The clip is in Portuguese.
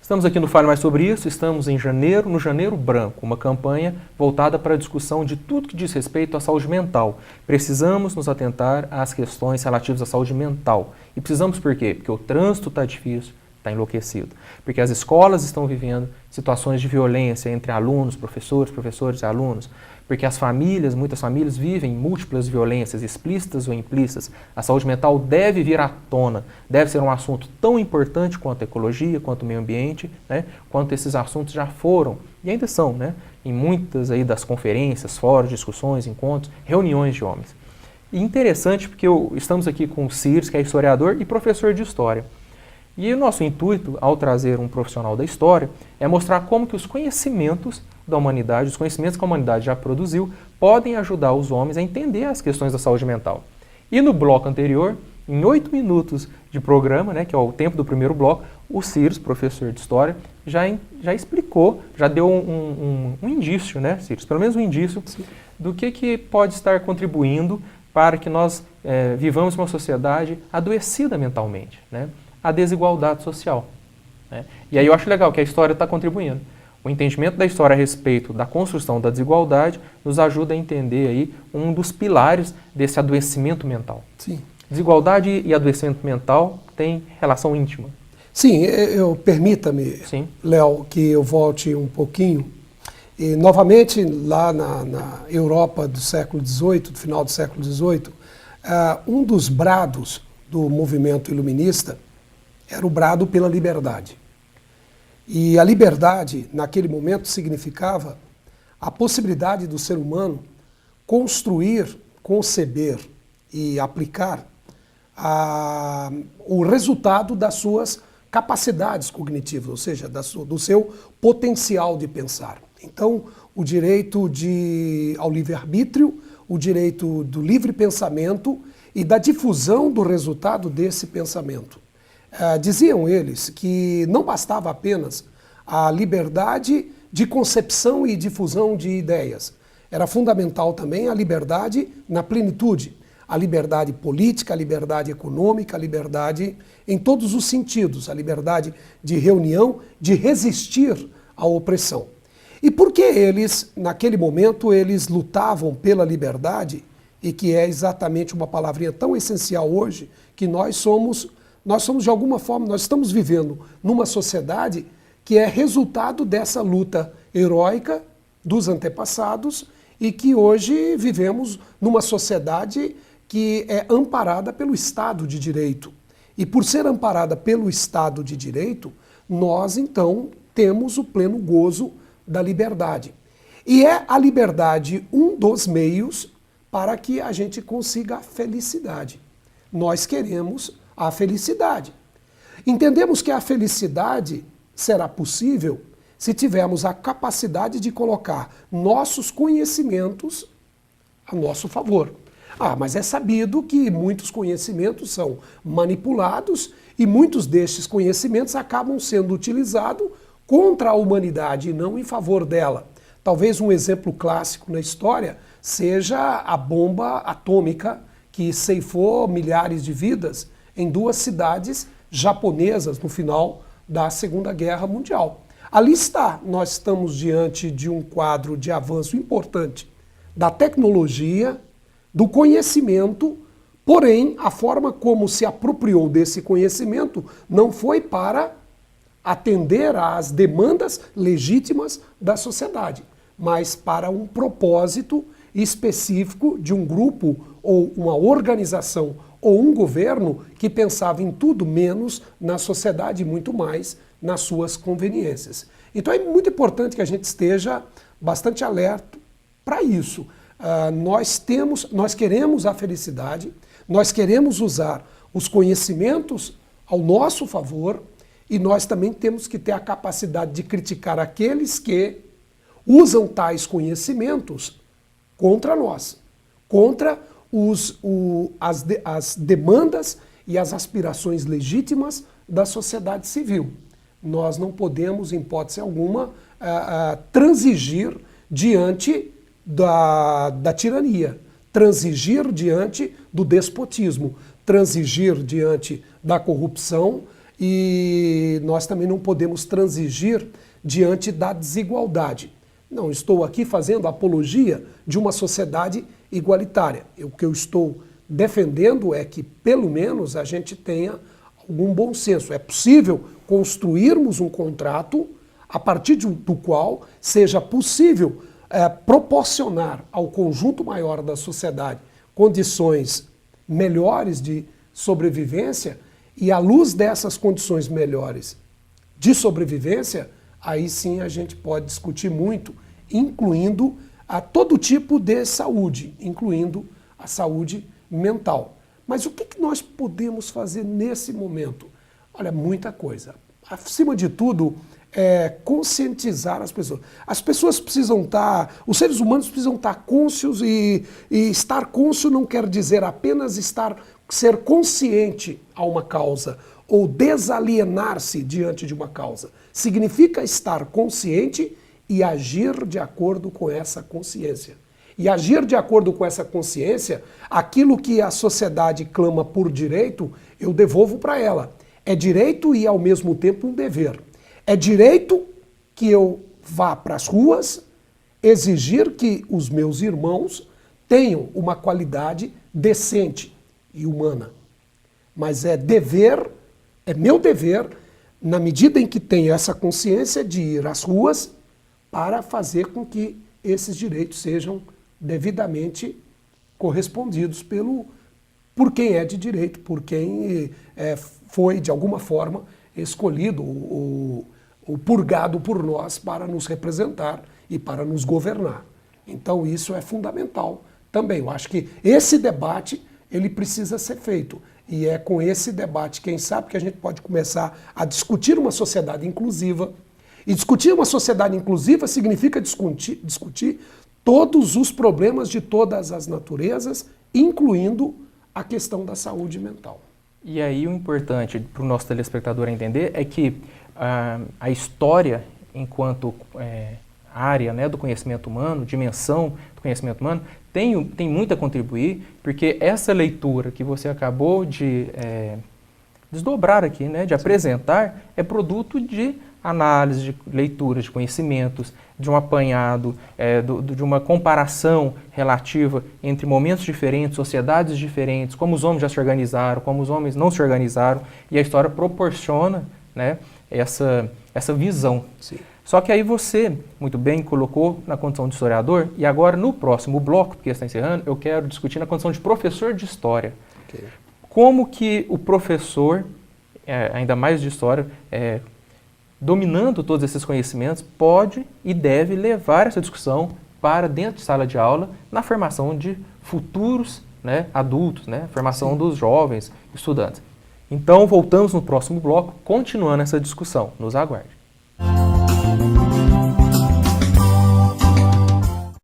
Estamos aqui no Fale Mais Sobre Isso, estamos em janeiro, no Janeiro Branco, uma campanha voltada para a discussão de tudo que diz respeito à saúde mental. Precisamos nos atentar às questões relativas à saúde mental. E precisamos por quê? Porque o trânsito está difícil, está enlouquecido. Porque as escolas estão vivendo situações de violência entre alunos, professores e alunos. Porque as famílias, muitas famílias, vivem múltiplas violências, explícitas ou implícitas. A saúde mental deve vir à tona, deve ser um assunto tão importante quanto a ecologia, quanto o meio ambiente, né, quanto esses assuntos já foram, e ainda são, né, em muitas aí das conferências, fóruns, discussões, encontros, reuniões de homens. E interessante porque estamos aqui com o Cires, que é historiador e professor de história. E o nosso intuito, ao trazer um profissional da história, é mostrar como que os conhecimentos da humanidade, os conhecimentos que a humanidade já produziu, podem ajudar os homens a entender as questões da saúde mental. E no bloco anterior, em 8 minutos de programa, né, que é o tempo do primeiro bloco, o Cires, professor de história, já explicou, já deu um indício, né, Cires, pelo menos um indício, sim, do que pode estar contribuindo para que nós vivamos uma sociedade adoecida mentalmente, né? A desigualdade social, né? E aí eu acho legal que a história está contribuindo. O entendimento da história a respeito da construção da desigualdade nos ajuda a entender aí um dos pilares desse adoecimento mental. Sim. Desigualdade e adoecimento mental têm relação íntima. Sim, permita-me, Léo, que eu volte um pouquinho. E, novamente, lá na Europa do século XVIII, do final do século XVIII, um dos brados do movimento iluminista era o brado pela liberdade. E a liberdade, naquele momento, significava a possibilidade do ser humano construir, conceber e aplicar o resultado das suas capacidades cognitivas, ou seja, do seu potencial de pensar. Então, o direito ao livre-arbítrio, o direito do livre pensamento e da difusão do resultado desse pensamento. Diziam eles que não bastava apenas a liberdade de concepção e difusão de ideias. Era fundamental também a liberdade na plenitude, a liberdade política, a liberdade econômica, a liberdade em todos os sentidos, a liberdade de reunião, de resistir à opressão. E por que eles, naquele momento, eles lutavam pela liberdade, e que é exatamente uma palavrinha tão essencial hoje, que nós somos de alguma forma, nós estamos vivendo numa sociedade que é resultado dessa luta heróica dos antepassados e que hoje vivemos numa sociedade que é amparada pelo Estado de Direito. E por ser amparada pelo Estado de Direito, nós então temos o pleno gozo da liberdade. E é a liberdade um dos meios para que a gente consiga a felicidade. Nós queremos a felicidade. Entendemos que a felicidade será possível se tivermos a capacidade de colocar nossos conhecimentos a nosso favor. Mas é sabido que muitos conhecimentos são manipulados e muitos destes conhecimentos acabam sendo utilizados contra a humanidade e não em favor dela. Talvez um exemplo clássico na história seja a bomba atômica que ceifou milhares de vidas em 2 cidades japonesas no final da Segunda Guerra Mundial. Ali está, nós estamos diante de um quadro de avanço importante da tecnologia, do conhecimento, porém a forma como se apropriou desse conhecimento não foi para atender às demandas legítimas da sociedade, mas para um propósito específico de um grupo ou uma organização ou um governo que pensava em tudo menos na sociedade e muito mais nas suas conveniências. Então é muito importante que a gente esteja bastante alerta para isso. Nós queremos a felicidade, nós queremos usar os conhecimentos ao nosso favor e nós também temos que ter a capacidade de criticar aqueles que usam tais conhecimentos contra nós, contra as demandas e as aspirações legítimas da sociedade civil. Nós não podemos, em hipótese alguma, transigir diante da tirania, transigir diante do despotismo, transigir diante da corrupção e nós também não podemos transigir diante da desigualdade. Não estou aqui fazendo apologia de uma sociedade igualitária. O que eu estou defendendo é que, pelo menos, a gente tenha algum bom senso. É possível construirmos um contrato a partir do qual seja possível proporcionar ao conjunto maior da sociedade condições melhores de sobrevivência, e à luz dessas condições melhores de sobrevivência, aí sim a gente pode discutir muito, incluindo a todo tipo de saúde, incluindo a saúde mental. Mas o que nós podemos fazer nesse momento? Olha, muita coisa. Acima de tudo, conscientizar as pessoas. As pessoas precisam estar, os seres humanos precisam estar cônscios, e estar cônscio não quer dizer apenas ser consciente a uma causa ou desalienar-se diante de uma causa. Significa estar consciente e agir de acordo com essa consciência. E agir de acordo com essa consciência, aquilo que a sociedade clama por direito, eu devolvo para ela. É direito e, ao mesmo tempo, um dever. É direito que eu vá para as ruas exigir que os meus irmãos tenham uma qualidade decente e humana. Mas é dever, é meu dever, na medida em que tenho essa consciência, de ir às ruas para fazer com que esses direitos sejam devidamente correspondidos por quem é de direito, por quem foi, de alguma forma, escolhido ou purgado por nós para nos representar e para nos governar. Então isso é fundamental também. Eu acho que esse debate ele precisa ser feito. E é com esse debate, quem sabe, que a gente pode começar a discutir uma sociedade inclusiva. E discutir uma sociedade inclusiva significa discutir todos os problemas de todas as naturezas, incluindo a questão da saúde mental. E aí o importante para o nosso telespectador entender é que a história, enquanto área, né, do conhecimento humano, dimensão do conhecimento humano, tem muito a contribuir, porque essa leitura que você acabou de desdobrar aqui, né, de apresentar, é produto de análise, de leituras, de conhecimentos, de um apanhado, de uma comparação relativa entre momentos diferentes, sociedades diferentes, como os homens já se organizaram, como os homens não se organizaram, e a história proporciona, né, essa visão. Sim. Só que aí você, muito bem, colocou na condição de historiador, e agora no próximo bloco, porque está encerrando, eu quero discutir na condição de professor de história. Okay. Como que o professor, ainda mais de história, dominando todos esses conhecimentos, pode e deve levar essa discussão para dentro de sala de aula, na formação de futuros, né, adultos, né, formação dos jovens estudantes. Então, voltamos no próximo bloco, continuando essa discussão. Nos aguarde.